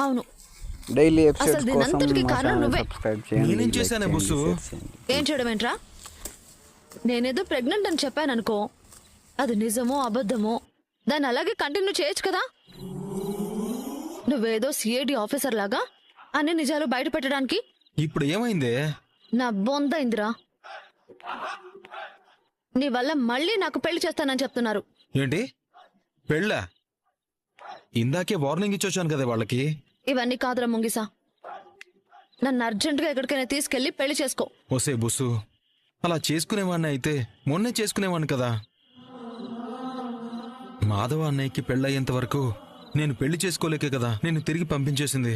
అవును. డైలీ అసలు ఎపిసోడ్స్ కోసం దీనంతటికి మా కారణం ఛానల్ నువ్వే. సబ్స్క్రైబ్ చేయండి, నేనేం లైక్ చేశానే చేయండి, బుస్సు? షేర్ చేయండి. ఏం చేయడం ఏంట్రా? నేనేదో ప్రెగ్నెంట్ అని చెప్పాననుకో, అది నిజమో అబద్ధమో దాన్ని అలాగే కంటిన్యూ చేయొచ్చు కదా. నువ్వేదో సిఐడి ఆఫీసర్ లాగా అన్ని నిజాలు బయట పెట్టడానికి ఇప్పుడు ఏమైందే? నా బొందైందిరా. నీ వల్ల మళ్ళీ నాకు పెళ్లి చేస్తానని చెప్తున్నారు. ఏంటి పెళ్ళా? ఇందాకే వార్నింగ్ ఇచ్చొచ్చాను కదా వాళ్ళకి. ఇవన్నీ కాదురా ముంగిసా. నన్ను అర్జెంటుగా ఎక్కడికైనా తీసుకెళ్లి పెళ్లి చేసుకో. ఓసే బుస్సు, అలా చేసుకునేవాడిని అయితే మొన్నే చేసుకునేవాడిని కదా. మాధవ అన్నయ్యకి పెళ్ళయ్యేంత వరకు నేను పెళ్లి చేసుకోలేకే కదా నేను తిరిగి పంపించేసింది.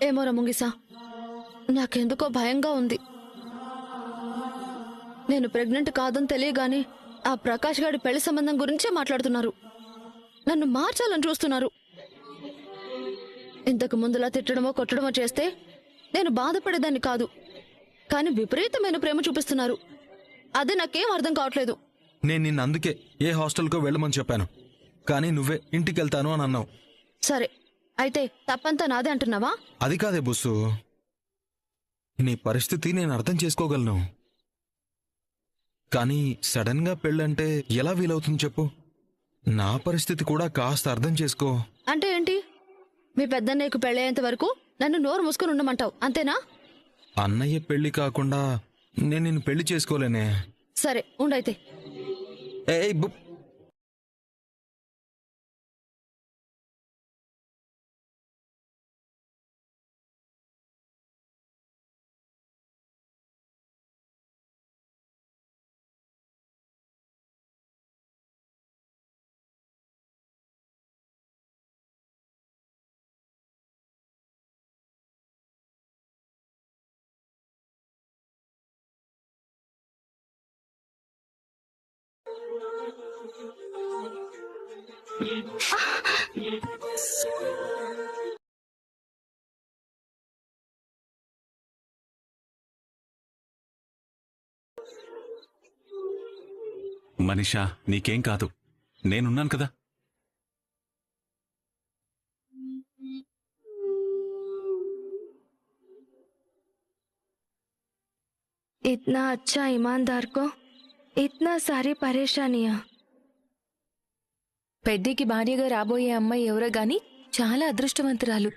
ఏమోరా ముంగిసా, నాకెందుకో భయంగా ఉంది. నేను ప్రెగ్నెంట్ కాదని తెలియగానే ఆ ప్రకాష్ గారి పెళ్లి సంబంధం గురించే మాట్లాడుతున్నారు. నన్ను మార్చాలని చూస్తున్నారు. ఇంతకు ముందులా తిట్టడమో కొట్టడమో చేస్తే నేను బాధపడేదాన్ని కాదు. కానీ విపరీతమైన ప్రేమ చూపిస్తున్నారు. అదే నాకేం అర్థం కావట్లేదు. నేను నిన్ను అందుకే ఏ హాస్టల్కో వెళ్ళమని చెప్పాను, కానీ నువ్వే ఇంటికి వెళ్తాను అని అన్నావు. సరే, అయితే తప్పంతా నాదే అంటున్నావా? అది కాదే బుస్సు, నీ పరిస్థితి నేను అర్థం చేసుకోగలను. కానీ సడన్ గా పెళ్ళంటే ఎలా వీలవుతుంది చెప్పు? నా పరిస్థితి కూడా కాస్త అర్థం చేసుకో. అంటే ఏంటి? మీ పెద్దన్నయ్యకు పెళ్ళయ్యేంత వరకు నన్ను నోరు మూసుకొని ఉండమంటావు, అంతేనా? అన్నయ్య పెళ్లి కాకుండా నేను నిన్ను పెళ్లి చేసుకోలేనే. సరే ఉండైతే. ఏయ్ మనీషా, నీకేం కాదు, నేనున్నాను కదా. इतना अच्छा ईमानदार को इतना सारी परेशानियां. పెద్దికి భార్యగా రాబోయే అమ్మాయి ఎవరో గాని చాలా అదృష్టవంతురాలు.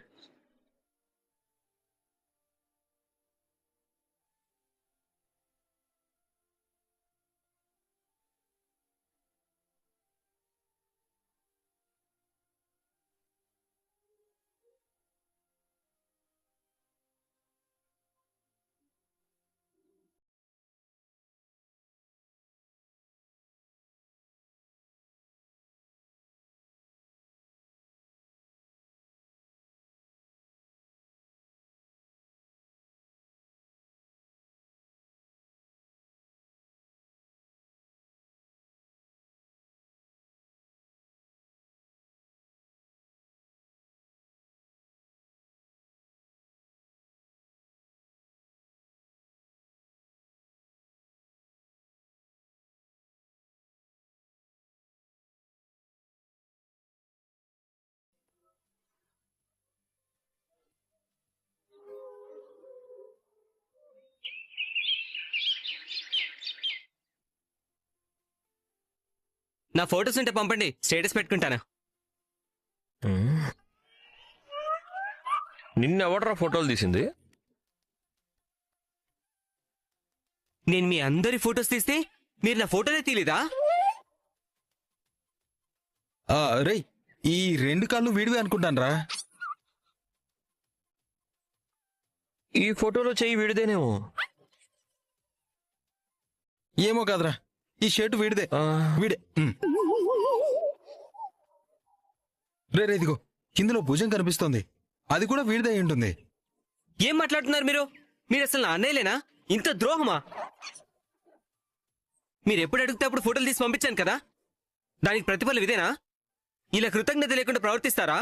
నా ఫోటోస్ ఉంటే పంపండి, స్టేటస్ పెట్టుకుంటాను. నిన్నెవడ్రా ఫోటోలు తీసింది? నేను మీ అందరి ఫోటోస్ తీస్తే మీరు నా ఫోటోనే తీలేదా? రేయ్, ఈ రెండు కాళ్ళు వీడివే అనుకుంటాను. ఈ ఫోటోలో చెయ్యి వీడిదేనేమో. ఏమో కాదురా, ఈ షర్టు వీడిదే. వీడే. రే ఇదిగో, ఇందులో భుజం కనిపిస్తోంది, అది కూడా వీడిదే అయి ఉంటుంది. ఏం మాట్లాడుతున్నారు మీరు? మీరు అసలు నా అన్నయ్యలేనా? ఇంత ద్రోహమా? మీరు ఎప్పుడు అడిగితే అప్పుడు ఫోటోలు తీసి పంపించాను కదా, దానికి ప్రతిఫలం ఇదేనా? ఇలా కృతజ్ఞత లేకుండా ప్రవర్తిస్తారా?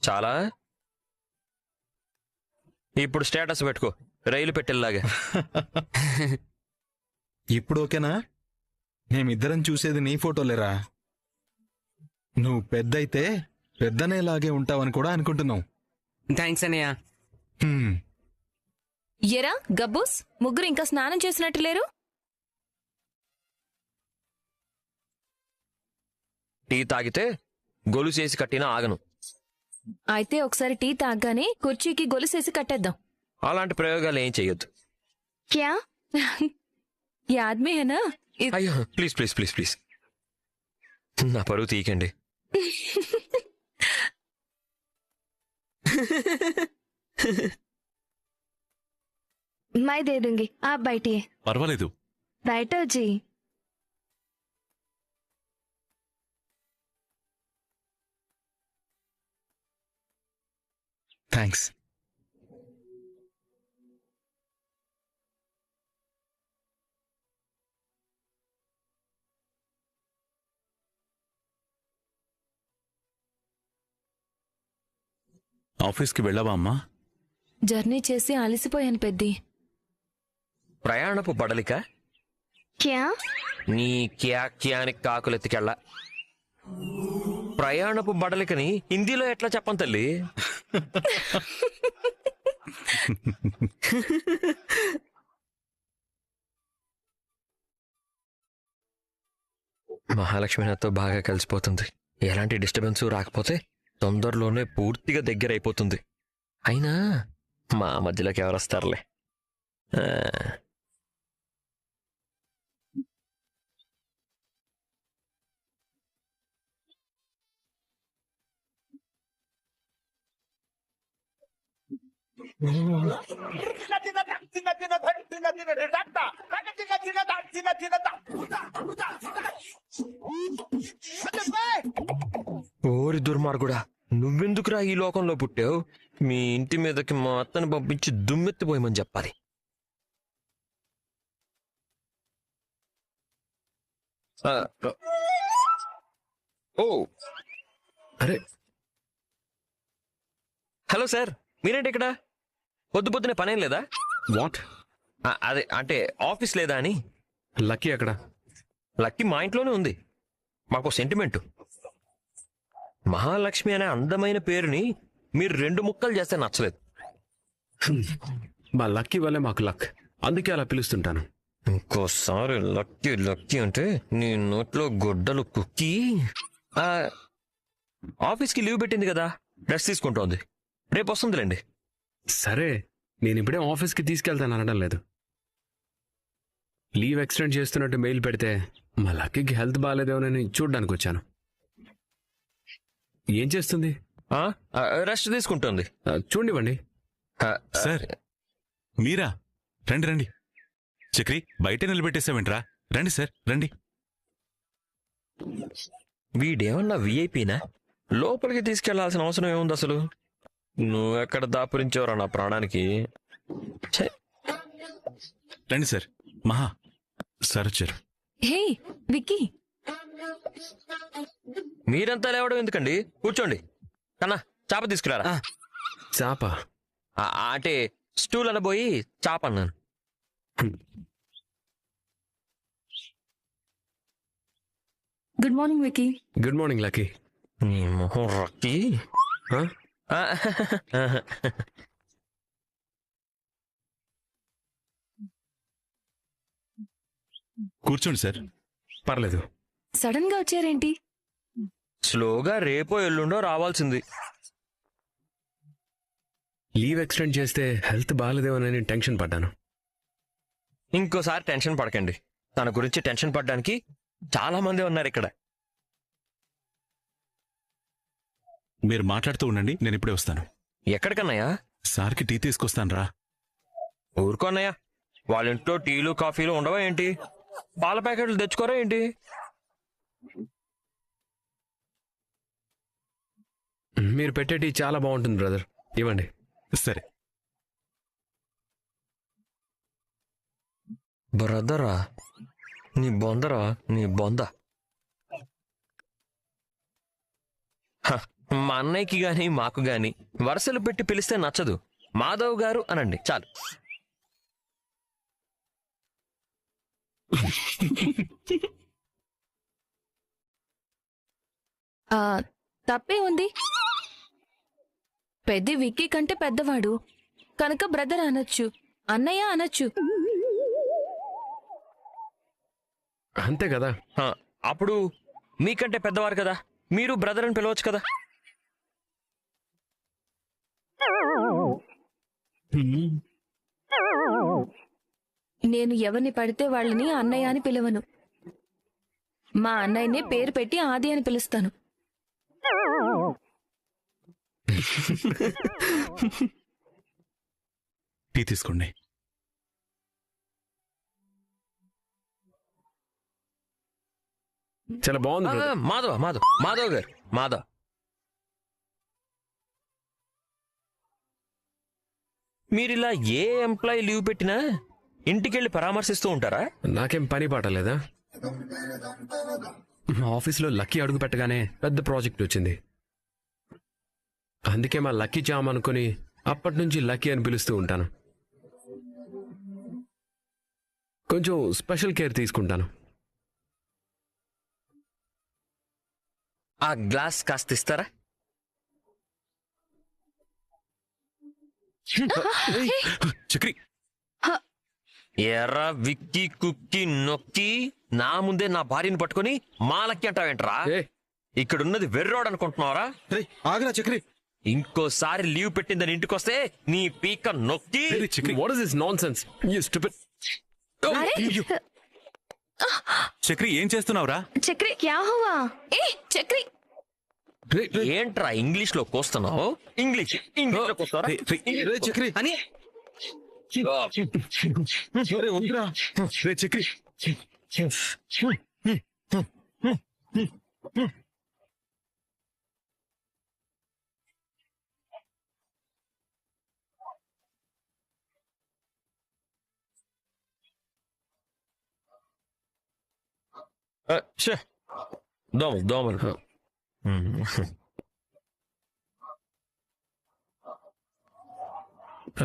చాలా ఇప్పుడు స్టేటస్ పెట్టుకో, రైలు పెట్టేలాగా. ఇప్పుడు ఓకేనా? మేమిద్దరం చూసేది నీ ఫోటోలేరా. నువ్వు పెద్దయితే పెద్దనేలాగే ఉంటావని కూడా అనుకుంటున్నావు. థ్యాంక్స్ అన్నయ్య. హ్మ్. ఎరా గబ్బూస్, ముగ్గురు ఇంకా స్నానం చేసినట్టు లేరు? టీ తాగితే గొలుసేసి కట్టినా ఆగను. అయితే ఒకసారి టీ తాగ్గానే కుర్చీకి గొలుసేసి కట్టేద్దాం. అలాంటి ప్రయోగాలు ఏం చెయ్యొద్దు. క్యా యాద్మే హేనా? అయ్యో ప్లీజ్ ప్లీజ్ ప్లీజ్ ప్లీజ్, నా పరువు తీయకండి. मैं दे दूंगी, आप बैठिए. పర్వాలేదు. बैठो जी. థ్యాంక్స్. ఆఫీస్కి వెళ్ళావా అమ్మా? జర్నీ చేసి అలసిపోయాను పెద్ది. ప్రయాణపు బడలిక क्या? నీ క్యాక్యానికి కాకులెత్తికెళ్ళ. ప్రయాణపు బడలికని హిందీలో ఎట్లా చెప్పను తల్లి? మహాలక్ష్మి నాతో బాగా కలిసిపోతుంది. ఎలాంటి డిస్టర్బెన్స్ రాకపోతే తొందరలోనే పూర్తిగా దగ్గర అయిపోతుంది. అయినా మా మధ్యలోకి ఎవరు వస్తారులే. ఆ. ఓరి దుర్మార్గుడా, నువ్వెందుకురా ఈ లోకంలో పుట్టావు? మీ ఇంటి మీదకి మా అత్తని పంపించి దుమ్మెత్తిపోయమని చెప్పాలి. ఆ, ఓ అరే హలో సార్, మీరేంటి ఇక్కడ? పొద్దు పొద్దునే పనేం లేదా? వాట్? అదే అంటే ఆఫీస్ లేదా అని. లక్కీ అక్కడ. లక్కీ మా ఇంట్లోనే ఉంది. మాకు సెంటిమెంటు. మహాలక్ష్మి అనే అందమైన పేరుని మీరు 2 ముక్కలు చేస్తే నచ్చలేదు. మా లక్కీ వల్లే మాకు లక్, అందుకే అలా పిలుస్తుంటాను. ఇంకోసారి లక్కీ లక్కీ అంటే నీ నోట్లో గొడ్డలు కుక్కి. ఆ, ఆఫీస్కి లీవ్ పెట్టింది కదా, రెస్ట్ తీసుకుంటోంది. రేపు వస్తుందిలేండి. సరే, నేను ఇప్పుడే ఆఫీస్కి తీసుకెళ్తాను అనడం లేదు. లీవ్ ఎక్స్టెండ్ చేస్తున్నట్టు మెయిల్ పెడితే మా లక్కీకి హెల్త్ బాగాలేదేమోనని చూడ్డానికి వచ్చాను. ఏం చేస్తుంది? రెస్ట్ తీసుకుంటోంది. చూడండివ్వండి. సార్ మీరా? రండి రండి. చక్రి బయట నిలబెట్టేసావేంట్రా? రండి సార్ రండి. వీడేమన్నా విఐపీనా? లోపలికి తీసుకెళ్లాల్సిన అవసరం ఏముంది అసలు? నువ్వెక్కడ దాపురించేవరా నా ప్రాణానికి? ఛే. రండి సార్. మహా సార్ వచ్చారు. హే విక్కీ, మీరంతా లేవడం ఎందుకండి? కూర్చోండి. కన్నా చాప తీసుకురారా. చాప? అంటే స్టూల్ అనబోయి చాప అన్నాను. Good morning Vicky. Good morning lucky. నీ మొహం రక్కి. కూర్చోండి సార్. పర్లేదు. సడన్ గా వచ్చారేంటి? స్లోగా రేపో ఎల్లుండో రావాల్సింది. లీవ్ ఎక్స్టెండ్ చేస్తే హెల్త్ బాగాలేదేమోనని టెన్షన్ పడ్డాను. ఇంకోసారి టెన్షన్ పడకండి. తన గురించి టెన్షన్ పడ్డానికి చాలా మంది ఉన్నారు ఇక్కడ. మీరు మాట్లాడుతూ ఉండండి, నేను ఇప్పుడే వస్తాను. ఎక్కడికన్నాయా? సార్కి టీ తీసుకొస్తాను రా. ఊరుకోన్నయ్యా, వాళ్ళ ఇంట్లో టీలు కాఫీలు ఉండవా ఏంటి? పాల ప్యాకెట్లు తెచ్చుకోరా ఏంటి? మీరు పెట్టే టీ చాలా బాగుంటుంది బ్రదర్, ఇవ్వండి. సరే. బ్రదరా? నీ బొందరా? నీ బొంద. మా అన్నయ్యకి గాని మాకు గాని వరుసలు పెట్టి పిలిస్తే నచ్చదు. మాధవ్ గారు అనండి చాలు. ఆ, తప్పే ఉంది. పెద్ద విక్కీ కంటే పెద్దవాడు కనుక బ్రదర్ అనొచ్చు, అన్నయ్య అనొచ్చు. అంతే కదా. ఆ, అప్పుడు మీకంటే పెద్దవారు కదా, మీరు బ్రదర్ అని పిలవచ్చు కదా. నేను ఎవరిని పడితే వాళ్ళని అన్నయ్య అని పిలవను. మా అన్నయ్యని పేరు పెట్టి ఆది అని పిలుస్తాను. టీ తీసుకోండి. చాలా బాగుంది ఆ, brother. మాధవ్ మాధవ్ మాధవ్ గారు మాధవ్. మీరిలా ఏ ఎంప్లాయీ లీవ్ పెట్టినా ఇంటికెళ్ళి పరామర్శిస్తూ ఉంటారా? నాకేం పని పాట లేదా? మా ఆఫీస్లో లక్కీ అడుగు పెట్టగానే పెద్ద ప్రాజెక్ట్ వచ్చింది. అందుకే మా లక్కీ జామ్ అనుకుని అప్పటి నుంచి లక్కీ అని పిలుస్తూ ఉంటాను. కొంచెం స్పెషల్ కేర్ తీసుకుంటాను. ఆ గ్లాస్ కాస్త ఇస్తారా? చక్రి, ఎర్ర విక్కీ కుక్కీ నొక్కి నా ముందే నా భార్యని పట్టుకొని మాలక్కి అంటావేంట్రా? ఏ ఇక్కడున్నది వెర్రోడ్ అనుకుంటున్నావరా? రేయ్, ఆగరా చక్రి. ఇంకోసారి లీవ్ పెట్టిందని ఇంటికొస్తే నీ పీక నొక్కి. Chakri, what is this nonsense? You stupid. Chakri ఏం చేస్తున్నావురా? చక్రి క్యా హువా? ఏ చక్రి, ఏంట్రా ఇంగ్లీష్ లో కోస్తున్నావు? ఇంగ్లీష్ లో కోస్తారా? రే చక్రి, అని రే ఉందిరా. రే చక్రి, దోమలు దోమలు.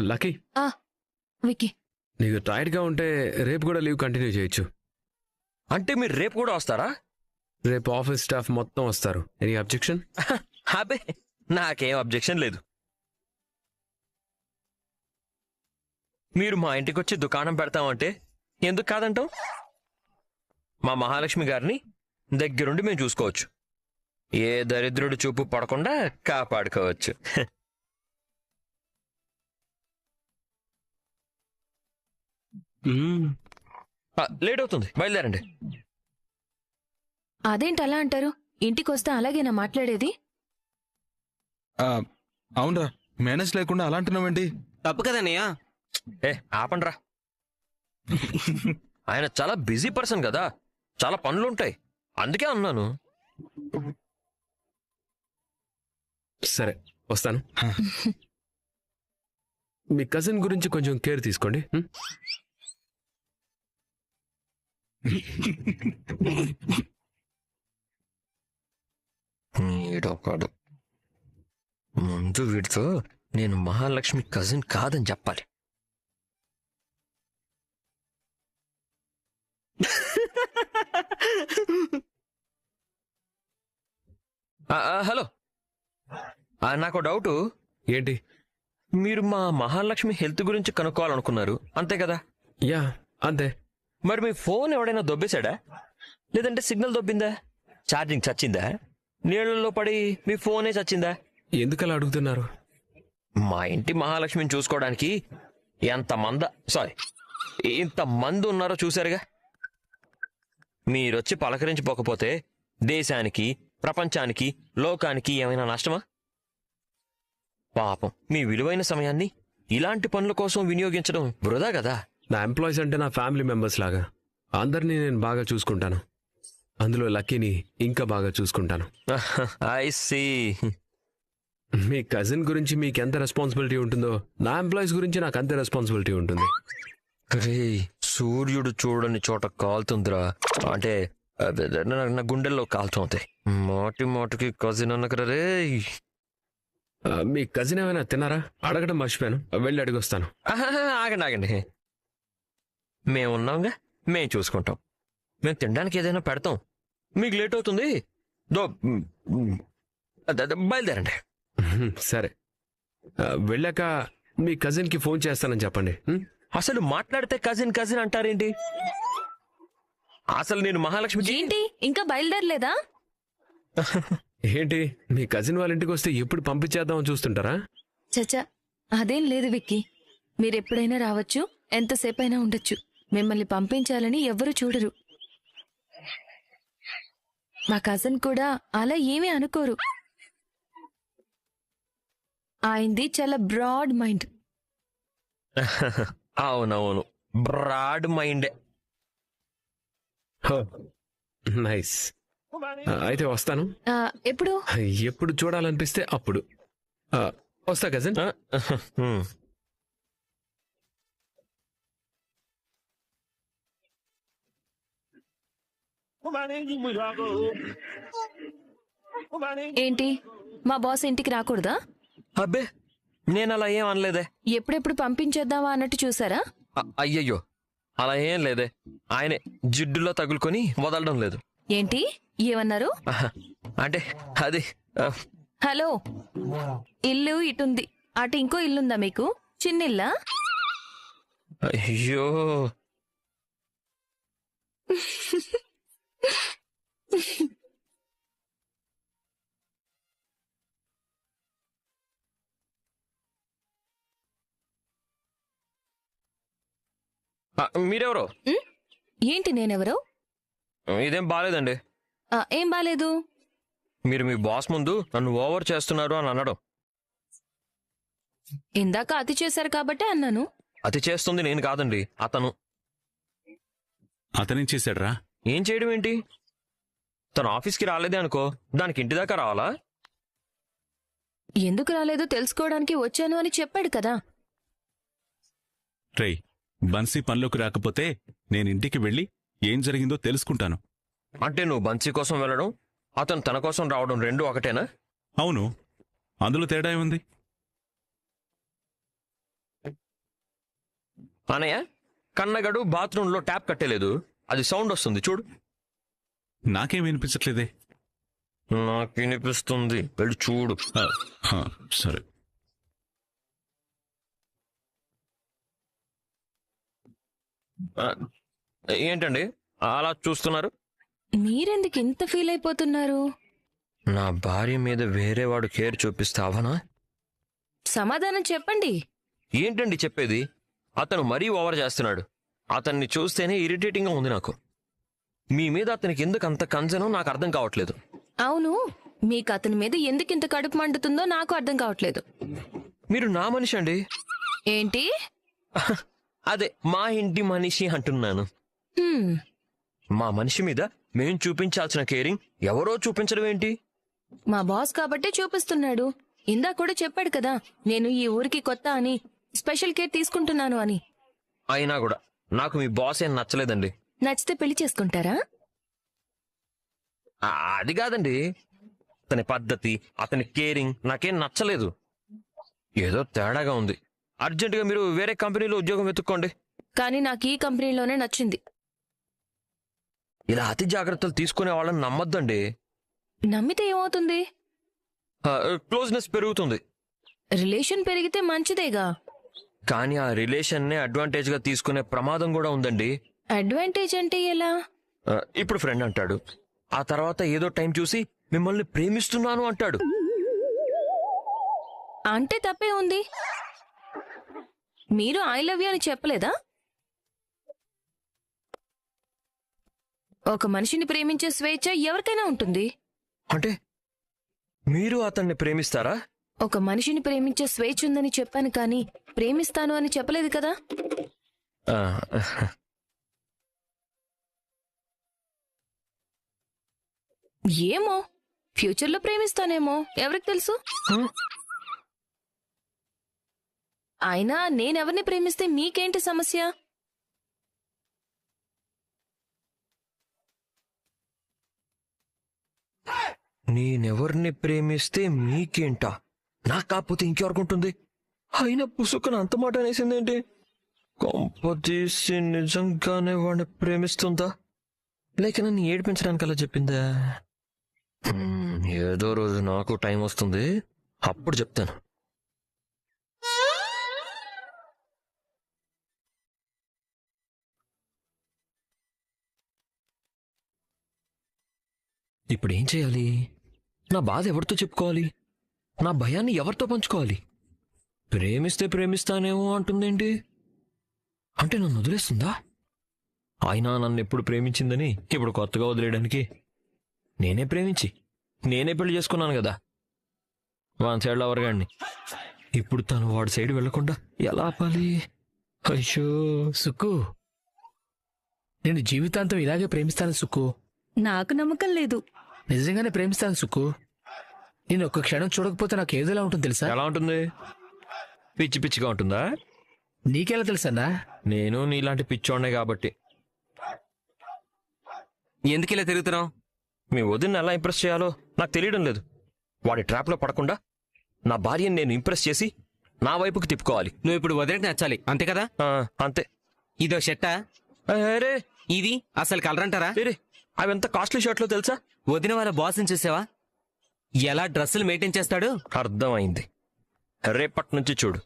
లక్కీ, ఆ విక్కీ. నీకు టైర్డ్ గా ఉంటే రేపు కూడా లీవ్ కంటిన్యూ చేయొచ్చు. అంటే మీరు రేపు కూడా వస్తారా? రేపు ఆఫీస్ స్టాఫ్ మొత్తం వస్తారు. Any objection? అబే నాకేం అబ్జెక్షన్ లేదు. మీరు మా ఇంటికి వచ్చి దుకాణం పెడతామంటే ఎందుకు కాదంటాం? మా మహాలక్ష్మి గారిని దగ్గరుండి మేము చూసుకోవచ్చు. ఏ దరిద్రుడి చూపు పడకుండా కాపాడుకోవచ్చు. లేట్ అవుతుంది, బయలుదేరండి. అదేంటి అలా అంటారు? ఇంటికి వస్తే అలాగేనా మాట్లాడేది? అవునరా, మేనేజ్ లేకుండా అలా అంటున్నావేంటి? తప్పు కదన్నయ్య. ఏ ఆపండ్రా. ఆయన చాలా బిజీ పర్సన్ కదా, చాలా పనులుంటాయి, అందుకే అన్నాను. సరే వస్తాను. మీ కజిన్ గురించి కొంచెం కేర్ తీసుకోండి. వీడొకడు. ముందు వీడితో నేను మహాలక్ష్మి కజిన్ కాదని చెప్పాలి. హలో, నాకు డౌటు. ఏంటి? మీరు మా మహాలక్ష్మి హెల్త్ గురించి కనుక్కోవాలనుకున్నారు అంతే కదా? యా అంతే. మరి మీ ఫోన్ ఎవడైనా దొబ్బేశాడా? లేదంటే సిగ్నల్ దొబ్బిందా? ఛార్జింగ్ చచ్చిందా? నీళ్ళల్లో పడి మీ ఫోనే చచ్చిందా? ఎందుకలా అడుగుతున్నారు? మా ఇంటి మహాలక్ష్మిని చూసుకోవడానికి ఇంతమంది ఉన్నారో చూశారుగా. మీరొచ్చి పలకరించిపోకపోతే దేశానికి, ప్రపంచానికి, లోకానికి ఏమైనా నష్టమా? పాపం మీ విలువైన సమయాన్ని ఇలాంటి పనుల కోసం వినియోగించడం వృధా కదా. నా ఎంప్లాయీస్ అంటే నా ఫ్యామిలీ మెంబర్స్ లాగా. అందరినీ నేను బాగా చూసుకుంటాను. అందులో లక్కీని ఇంకా బాగా చూసుకుంటాను. I see. మీ కజిన్ గురించి మీకు ఎంత రెస్పాన్సిబిలిటీ ఉంటుందో నా ఎంప్లాయీస్ గురించి నాకు అంతే రెస్పాన్సిబిలిటీ ఉంటుంది. సూర్యుడు చూడని చోట కాలుతుందిరా. అంటే నా గుండెల్లో కాలుతుంది. మాటి మాటికి కజిన్ అన్నకరా రే. మీ కజిన్ ఏమైనా తిన్నారా? అడగడం మర్చిపోయాను. వెళ్ళి అడిగొస్తాను. ఆహాహా, ఆగండి ఆగండి. మేము ఉన్నాంగా, మేము చూసుకుంటాం. మేము తినడానికి ఏదైనా పెడతాం. మీకు లేట్ అవుతుంది. దో బయలుదేరండి. సరే, వెళ్ళాక మీ కజిన్కి ఫోన్ చేస్తానని చెప్పండి. అసలు మాట్లాడితే కజిన్ కజిన్ అంటారేంటి? అసలు నేను మహాలక్ష్మికి ఏంటి ఇంకా బయలుదేరలేదా? ఏంటి, మీ కజిన్ వాళ్ళ ఇంటికి వస్తే ఎప్పుడు పంపించేద్దామని చూస్తుంటారా? చచ్చా, అదేం లేదు విక్కీ. మీరెప్పుడైనా రావచ్చు, ఎంతసేపైనా ఉండొచ్చు. మిమ్మల్ని పంపించాలని ఎవ్వరూ చూడరు. మా కజిన్ కూడా అలా ఏమీ అనుకోరు. ఆయనది చాలా బ్రాడ్ మైండ్. అవునవును, బ్రాడ్ మైండే. నైస్. అయితే వస్తాను. ఎప్పుడు? ఎప్పుడు చూడాలనిపిస్తే అప్పుడు. వస్తా కజిన్. ఏంటి, మా బాస్ ఇంటికి రాకూడదా? అబ్బే, నేను అలా ఏం అనలేదే. ఎప్పుడెప్పుడు పంపించేద్దామా అన్నట్టు చూసారా? అయ్యయ్యో, అలా ఏం లేదే. ఆయనే జిడ్డులో తగులుకొని వదలడం లేదు. ఏంటి ఏమన్నారు? అంటే అది హలో, ఇల్లు ఇటుంది, అటు ఇంకో ఇల్లుందా మీకు? చిన్నిల్లా? అయ్యో, మీరెవరో? ఏంటి నేనెవరో? ఇదేం బాలేదండి. ఏం బాలేదు? మీరు మీ బాస్ ముందు నన్ను ఓవర్ చేస్తున్నారు అని అనడం. ఇందాక అతి చేశారు కాబట్టే అన్నాను. అతి చేస్తుంది నేను కాదండి, అతను. అతనేం చేశాడ్రా? ఏం చేయడం ఏంటి? తను ఆఫీస్కి రాలేదే అనుకో, దానికి ఇంటి దాకా రావాలా? ఎందుకు రాలేదో తెలుసుకోవడానికి వచ్చాను అని చెప్పాడు కదా. రేయ్, బన్సీ పనిలోకి రాకపోతే నేను ఇంటికి వెళ్ళి ఏం జరిగిందో తెలుసుకుంటాను. అంటే నువ్వు బన్సీ కోసం వెళ్ళడం, అతను తన కోసం రావడం రెండు ఒకటేనా? అవును, అందులో తేడా ఏముంది? అనయ్య, కన్నగడు బాత్రూంలో ట్యాప్ కట్టలేదు, అది సౌండ్ వస్తుంది చూడు. నాకేం వినిపించట్లేదే. నాకు వినిపిస్తుంది, వెళ్ళి చూడు. సరే. ఏంటండి అలా చూస్తున్నారు? మీరెందుకు ఇంత ఫీల్ అయిపోతున్నారు? నా భార్య మీద వేరేవాడు కేర్ చూపిస్తే అవనా? సమాధానం చెప్పండి. ఏంటండి చెప్పేది? అతను మరీ ఓవర్ చేస్తున్నాడు. అతన్ని చూస్తేనే ఇరిటేటింగ్గా ఉంది నాకు. మీ మీద అతనికి ఎందుకు అంత కన్సర్నో నాకు అర్థం కావట్లేదు. అవును, మీకు అతని మీద ఎందుకింత కడుపు మండుతుందో నాకు అర్థం కావట్లేదు. మీరు నా మనిషి అండి. ఏంటి? అదే మా ఇంటి మనిషి అంటున్నాను. హ్మ్, మా మనిషి మీద మేం చూపించాల్సిన కేరింగ్ ఎవరో చూపించడం ఏంటి? మా బాస్ కాబట్టే చూపిస్తున్నాడు. ఇందా కూడా చెప్పాడు కదా, నేను ఈ ఊరికి కొత్త అని, స్పెషల్ కేర్ తీసుకుంటున్నాను అని. అయినా కూడా నాకు మీ బాస్ ఏం నచ్చలేదండి. నచ్చితే పెళ్లి చేసుకుంటారా? అది కాదండి, అతని పద్ధతి, అతని కేరింగ్ నాకేం నచ్చలేదు. ఏదో తేడాగా ఉంది. అర్జెంటుగా మీరు వేరే కంపెనీలో ఉద్యోగం వెతుక్కోండి. కానీ నాకు ఈ కంపెనీలోనే నచ్చింది. ఇలా అతి జాగ్రత్తలు తీసుకునే వాళ్ళని నమ్మొద్దండి. నమ్మితే ఏమవుతుంది? క్లోజ్నెస్ పెరుగుతుంది. రిలేషన్ పెరిగితే మంచిదేగా. కానీ ఆ రిలేషన్నే అడ్వాంటేజ్గా తీసుకునే ప్రమాదం కూడా ఉందండి. అడ్వాంటేజ్ అంటే ఎలా? ఇప్పుడు ఫ్రెండ్ అంటాడు, ఆ తర్వాత ఏదో టైం చూసి మిమ్మల్ని ప్రేమిస్తున్నాను అంటాడు. అంటే తప్పే ఉంది. మీరు ఐ లవ్ యూ అని చెప్పలేదా? ఒక మనిషిని ప్రేమించే స్వేచ్ఛ ఎవరికైనా ఉంటుంది. అంటే మీరు అతన్ని ప్రేమిస్తారా? ఒక మనిషిని ప్రేమించే స్వేచ్ఛ ఉందని చెప్పాను, కానీ ప్రేమిస్తాను అని చెప్పలేదు కదా. ఆ, ఏమో, ఫ్యూచర్లో ప్రేమిస్తానేమో, ఎవరికి తెలుసు. అయినా నేనెవరిని ప్రేమిస్తే మీకేంటి సమస్య? నేనెవరిని ప్రేమిస్తే మీకేంటా? నాకు కాకపోతే ఇంకెవరికి ఉంటుంది? అయినా పుసుకుని అంత మాట అనేసిందేంటి? కొంప తీసి నిజంగానే వాడిని ప్రేమిస్తుందా, లేక నన్ను ఏడిపించడానికి అలా చెప్పిందా? ఏదో రోజు నాకు టైం వస్తుంది, అప్పుడు చెప్తాను. ఇప్పుడు ఏం చేయాలి? నా బాధ ఎవరితో చెప్పుకోవాలి? నా భయాన్ని ఎవరితో పంచుకోవాలి? ప్రేమిస్తే ప్రేమిస్తానేమో అంటుందేంటి? అంటే నన్ను వదిలేస్తుందా? అయినా నన్ను ఎప్పుడు ప్రేమించిందని ఇప్పుడు కొత్తగా వదిలేయడానికి? నేనే ప్రేమించి నేనే పెళ్లి చేసుకున్నాను కదా వాన్ సైడ్ లవర్ గాడిని. ఇప్పుడు తను వాడి సైడ్ వెళ్లకుండా ఎలా ఆపాలి? అయ్యో. సుక్కు, నేను జీవితాంతం ఇలాగే ప్రేమిస్తాను సుక్కు. నాకు నమ్మకం లేదు. నిజంగానే ప్రేమిస్తాను సుక్కు. నేను ఒక్క క్షణం చూడకపోతే నాకు ఏదోలా ఉంటుంది తెలుసా? ఎలా ఉంటుంది? పిచ్చి పిచ్చిగా ఉంటుందా? నీకెలా తెలుసన్నా? నేను నీలాంటి పిచ్చోడ్నే కాబట్టి. ఎందుకు ఇలా తిరుగుతున్నావు? మీ వదిన్ని ఎలా ఇంప్రెస్ చేయాలో నాకు తెలియడం లేదు. వాడి ట్రాప్లో పడకుండా నా భార్యని నేను ఇంప్రెస్ చేసి నా వైపుకి తిప్పుకోవాలి. నువ్వు ఇప్పుడు వదిలికి నచ్చాలి, అంతే కదా? అంతే. ఇదో షర్టా? అరే ఇది అసలు కలర్ అంటారా? అవి ఎంత కాస్ట్లీ షర్ట్లో తెలుసా? వదిన వాళ్ళ బాస్ని చూసావా ఎలా డ్రెస్సులు మెయింటైన్ చేస్తాడు? అర్థమైంది. రేపటి నుంచి చూడు.